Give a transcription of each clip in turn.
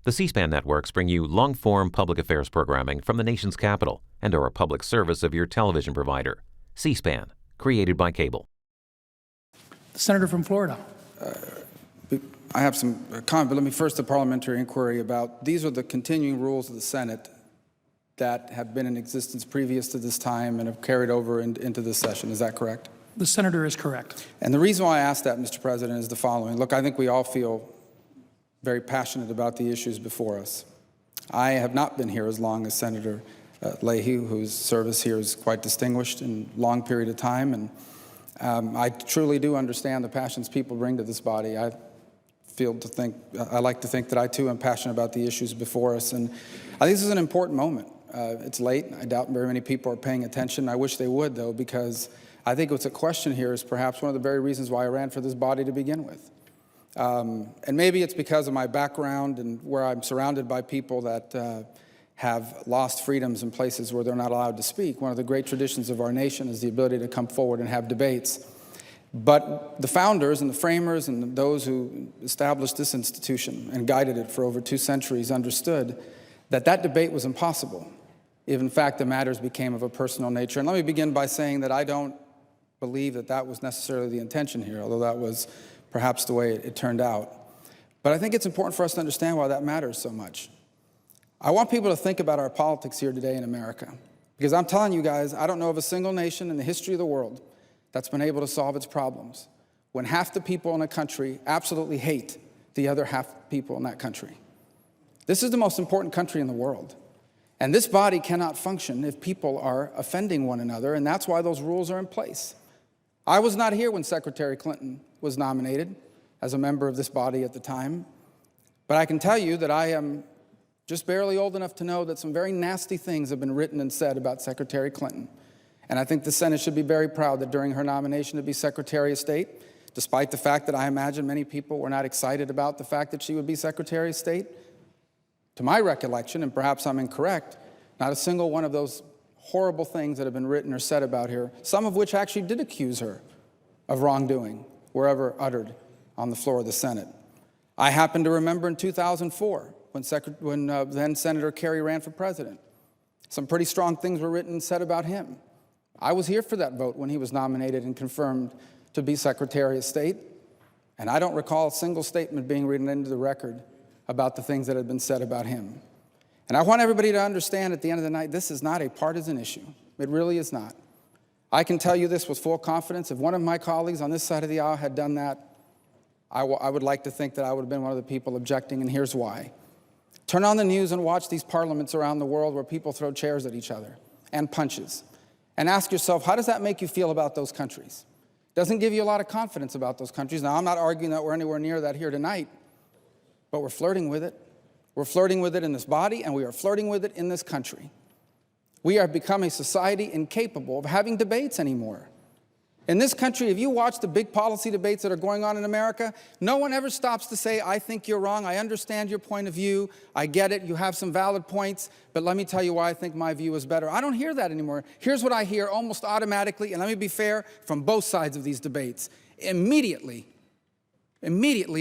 The C-SPAN networks bring you long-form public affairs programming from the nation's capital and are a public service of your television provider. C-SPAN, created by cable. The senator from Florida. I have some comment, but let me first a parliamentary inquiry about these are the continuing rules of the Senate that have been in existence previous to this time and have carried over into this session. Is that correct? The senator is correct. And the reason why I ask that, Mr. President, is the following. Look, I think we all feel very passionate about the issues before us. I have not been here as long as Senator Leahy, whose service here is quite distinguished in a long period of time, and I truly do understand the passions people bring to this body. I like to think that I too am passionate about the issues before us, and I think this is an important moment. It's late. I doubt very many people are paying attention. I wish they would, though, because I think what's at question here is perhaps one of the very reasons why I ran for this body to begin with. And maybe it's because of my background and where I'm surrounded by people that have lost freedoms in places where they're not allowed to speak. One of the great traditions of our nation is the ability to come forward and have debates. But the founders and the framers and those who established this institution and guided it for over 2 centuries understood that that debate was impossible if, in fact, the matters became of a personal nature. And let me begin by saying that I don't believe that that was necessarily the intention here, although that was perhaps the way it turned out. But I think it's important for us to understand why that matters so much. I want people to think about our politics here today in America, because I'm telling you guys, I don't know of a single nation in the history of the world that's been able to solve its problems when half the people in a country absolutely hate the other half people in that country. This is the most important country in the world. And this body cannot function if people are offending one another, and that's why those rules are in place. I was not here when Secretary Clinton was nominated as a member of this body at the time, but I can tell you that I am just barely old enough to know that some very nasty things have been written and said about Secretary Clinton. And I think the Senate should be very proud that during her nomination to be Secretary of State, despite the fact that I imagine many people were not excited about the fact that she would be Secretary of State, to my recollection, and perhaps I'm incorrect, not a single one of those horrible things that have been written or said about her, some of which actually did accuse her of wrongdoing, were ever uttered on the floor of the Senate. I happen to remember in 2004, when then Senator Kerry ran for president, some pretty strong things were written and said about him. I was here for that vote when he was nominated and confirmed to be Secretary of State, and I don't recall a single statement being written into the record about the things that had been said about him. And I want everybody to understand at the end of the night, this is not a partisan issue. It really is not. I can tell you this with full confidence. If one of my colleagues on this side of the aisle had done that, I would like to think that I would have been one of the people objecting, and here's why. Turn on the news and watch these parliaments around the world where people throw chairs at each other and punches. And ask yourself, how does that make you feel about those countries? Doesn't give you a lot of confidence about those countries. Now, I'm not arguing that we're anywhere near that here tonight, but we're flirting with it. We're flirting with it in this body, and we are flirting with it in this country. We are becoming a society incapable of having debates anymore. In this country, if you watch the big policy debates that are going on in America, no one ever stops to say, I think you're wrong, I understand your point of view, I get it, you have some valid points, but let me tell you why I think my view is better. I don't hear that anymore. Here's what I hear almost automatically, and let me be fair, from both sides of these debates. Immediately,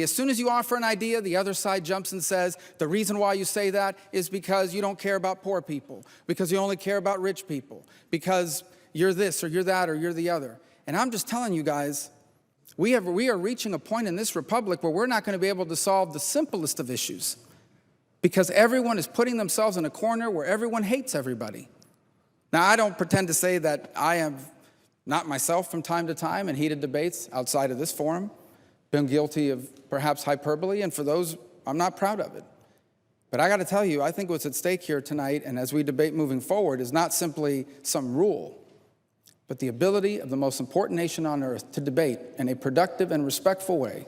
as soon as you offer an idea, the other side jumps and says, the reason why you say that is because you don't care about poor people, because you only care about rich people, because you're this or you're that or you're the other. And I'm just telling you guys, we are reaching a point in this republic where we're not going to be able to solve the simplest of issues because everyone is putting themselves in a corner where everyone hates everybody. Now, I don't pretend to say that I am not myself from time to time in heated debates outside of this forum, been guilty of perhaps hyperbole, and for those, I'm not proud of it. But I got to tell you, I think what's at stake here tonight and as we debate moving forward is not simply some rule, but the ability of the most important nation on earth to debate in a productive and respectful way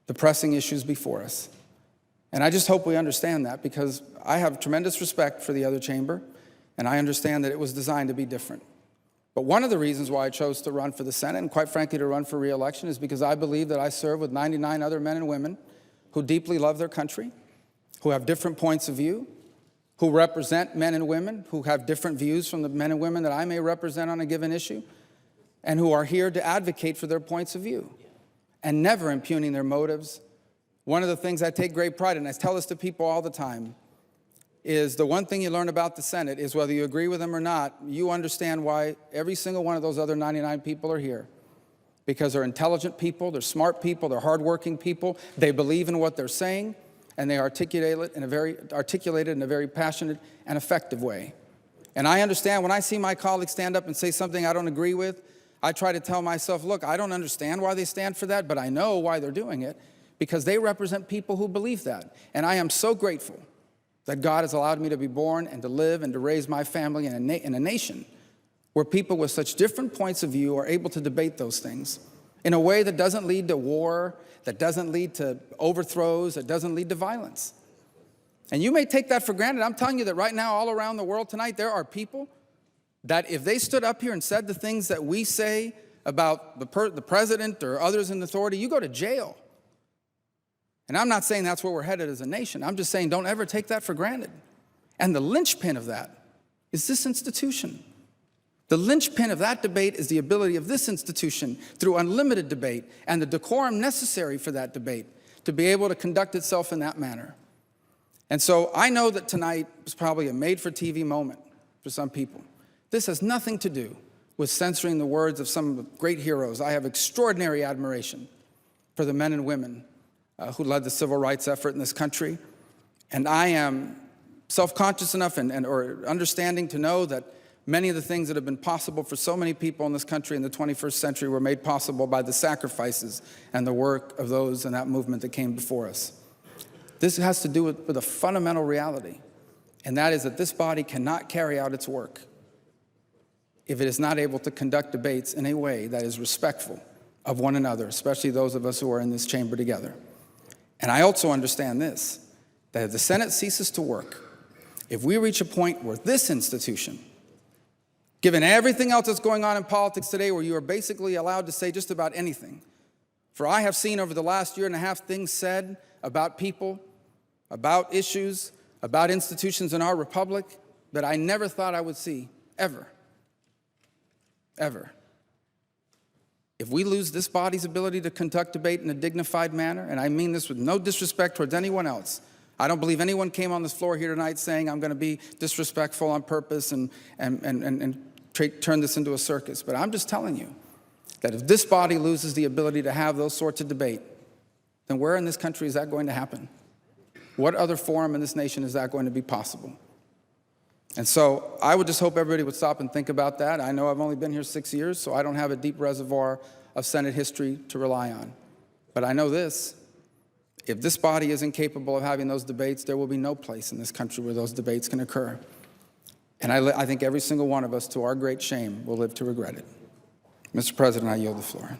the pressing issues before us. And I just hope we understand that, because I have tremendous respect for the other chamber, and I understand that it was designed to be different. But one of the reasons why I chose to run for the Senate, and quite frankly to run for re-election, is because I believe that I serve with 99 other men and women who deeply love their country, who have different points of view, who represent men and women who have different views from the men and women that I may represent on a given issue, and who are here to advocate for their points of view, and never impugning their motives one of the things I take great pride in, and I tell this to people all the time, is the one thing you learn about the Senate is whether you agree with them or not, you understand why every single one of those other 99 people are here. Because they're intelligent people, they're smart people, they're hardworking people, they believe in what they're saying, and they articulate it in a very passionate and effective way. And I understand when I see my colleagues stand up and say something I don't agree with, I try to tell myself, look, I don't understand why they stand for that, but I know why they're doing it, because they represent people who believe that. And I am so grateful that God has allowed me to be born and to live and to raise my family in a nation where people with such different points of view are able to debate those things in a way that doesn't lead to war, that doesn't lead to overthrows, that doesn't lead to violence. And you may take that for granted. I'm telling you that right now, all around the world tonight, there are people that if they stood up here and said the things that we say about the president or others in authority, you go to jail. And I'm not saying that's where we're headed as a nation. I'm just saying don't ever take that for granted. And the linchpin of that is this institution. The linchpin of that debate is the ability of this institution, through unlimited debate and the decorum necessary for that debate, to be able to conduct itself in that manner. And so I know that tonight was probably a made-for-TV moment for some people. This has nothing to do with censoring the words of some of the great heroes. I have extraordinary admiration for the men and women who led the civil rights effort in this country. And I am self-conscious enough or understanding to know that many of the things that have been possible for so many people in this country in the 21st century were made possible by the sacrifices and the work of those in that movement that came before us. This has to do with a fundamental reality, and that is that this body cannot carry out its work if it is not able to conduct debates in a way that is respectful of one another, especially those of us who are in this chamber together. And I also understand this, that if the Senate ceases to work, if we reach a point where this institution, given everything else that's going on in politics today, where you are basically allowed to say just about anything, for I have seen over the last year and a half things said about people, about issues, about institutions in our republic that I never thought I would see, ever. Ever. If we lose this body's ability to conduct debate in a dignified manner, and I mean this with no disrespect towards anyone else, I don't believe anyone came on this floor here tonight saying I'm going to be disrespectful on purpose and turn this into a circus. But I'm just telling you that if this body loses the ability to have those sorts of debate, then where in this country is that going to happen? What other forum in this nation is that going to be possible? And so I would just hope everybody would stop and think about that. I know I've only been here 6 years, so I don't have a deep reservoir of Senate history to rely on. But I know this: if this body isn't capable of having those debates, there will be no place in this country where those debates can occur. And I think every single one of us, to our great shame, will live to regret it. Mr. President, I yield the floor.